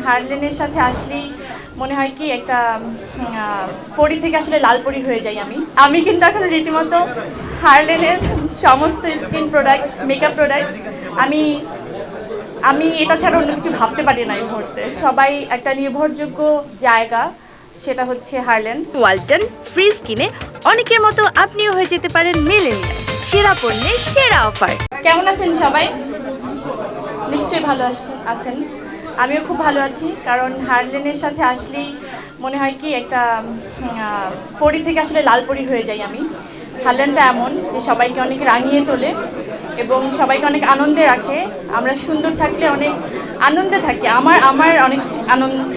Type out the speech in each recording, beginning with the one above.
হারলেনের সাথে আসলেই মনে হয় কি একটা পরি থেকে আসলে লাল পরি হয়ে যাই আমি কিন্তু এখন রীতিমতো হারলেনের সমস্ত স্কিন প্রোডাক্ট মেকআপ প্রোডাক্ট আমি আমি এটা ছাড়া অন্য কিছু ভাবতে পারি না এই মুহূর্তে। সবাই একটা নির্ভরযোগ্য জায়গা, সেটা হচ্ছে হারলেন। ওয়ালটন ফ্রিজ কিনে অনেকের মতো আপনিও হয়ে যেতে পারেন মিলেনিয়াল। সেরা পণ্যের সেরা অফার। কেমন আছেন সবাই? নিশ্চয়ই ভালো আছেন। আমিও খুব ভালো আছি, কারণ হারলেনের সাথে আসলেই মনে হয় কি একটা পরি থেকে আসলে লাল পরি হয়ে যাই হারলেনটা এমন যে সবাইকে অনেক রাঙিয়ে তোলে এবং সবাইকে অনেক আনন্দে রাখে। আমরা সুন্দর থাকলে অনেক আনন্দে থাকি। আমার অনেক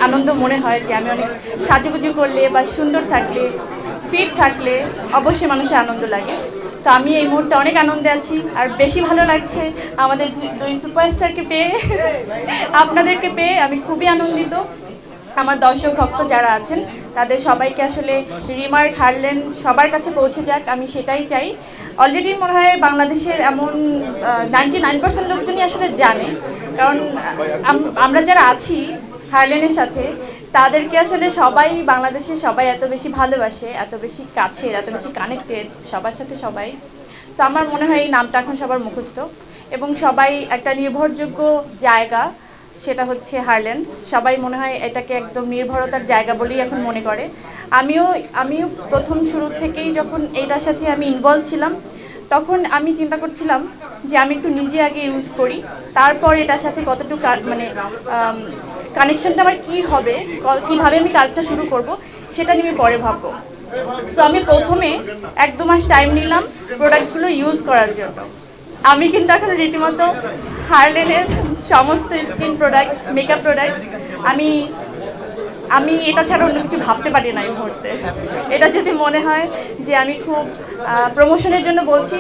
আনন্দ মনে হয় যে আমি অনেক সাজুগুজু করলে বা সুন্দর থাকলে, ফিট থাকলে অবশ্যই মানুষের আনন্দ লাগে। সো আমি এই মুহূর্তে অনেক আনন্দে আছি, আর বেশি ভালো লাগছে আমাদের দুই সুপারস্টারকে পেয়ে, আপনাদেরকে পেয়ে আমি খুবই আনন্দিত। আমার দর্শক ভক্ত যারা আছেন তাদের সবাইকে আসলে রিমার্ক হারলেন সবার কাছে পৌঁছে যাক, আমি সেটাই চাই। অলরেডি মনে হয় বাংলাদেশের এমন 99% লোকজনই আসলে জানে, কারণ আমরা যারা আছি হারলেনের সাথে তাদেরকে আসলে সবাই বাংলাদেশে সবাই এত বেশি ভালোবাসে, এত বেশি কাছের, এত বেশি কানেক্টেড সবার সাথে সবাই। তো আমার মনে হয় এই নামটা এখন সবার মুখস্থ এবং সবাই একটা নির্ভরযোগ্য জায়গা, সেটা হচ্ছে হারলেন। সবাই মনে হয় এটাকে একদম নির্ভরতার জায়গা বলেই এখন মনে করে। আমিও প্রথম শুরু থেকেই যখন এইটার সাথে আমি ইনভলভ ছিলাম, তখন আমি চিন্তা করছিলাম যে আমি একটু নিজে আগে ইউজ করি, তারপর এটার সাথে কতটুকু মানে কানেকশনটা আমার কী হবে, কীভাবে আমি কাজটা শুরু করব, সেটা নিয়ে পরে ভাববো। সো আমি প্রথমে 1-2 মাস টাইম নিলাম প্রোডাক্টগুলো ইউজ করার জন্য। আমি কিন্তু এখন রীতিমতো হারলেনের সমস্ত স্কিন প্রোডাক্ট মেকআপ প্রোডাক্ট আমি এটা ছাড়া অন্য কিছু ভাবতে পারি না এই মুহূর্তে। এটা যদি মনে হয় যে আমি খুব প্রমোশনের জন্য বলছি,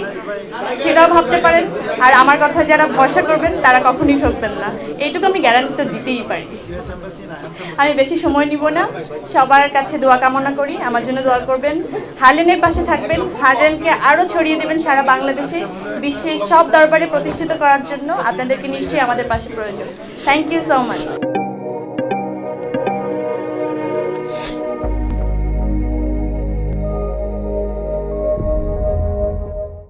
সেটাও ভাবতে পারেন। আর আমার কথা যারা ভরসা করবেন তারা কখনই ঠকবেন না, এইটুকু আমি গ্যারান্টি তো দিতেই পারি। আমি বেশি সময় নিব না, সবার কাছে দোয়া কামনা করি, আমার জন্য দোয়া করবেন, হারলেনের পাশে থাকবেন, হারলেনকে আরও ছড়িয়ে দেবেন সারা বাংলাদেশে, বিশ্বের সব দরবারে প্রতিষ্ঠিত করার জন্য আপনাদেরকে নিশ্চয়ই আমাদের পাশে প্রয়োজন। Thank you so much.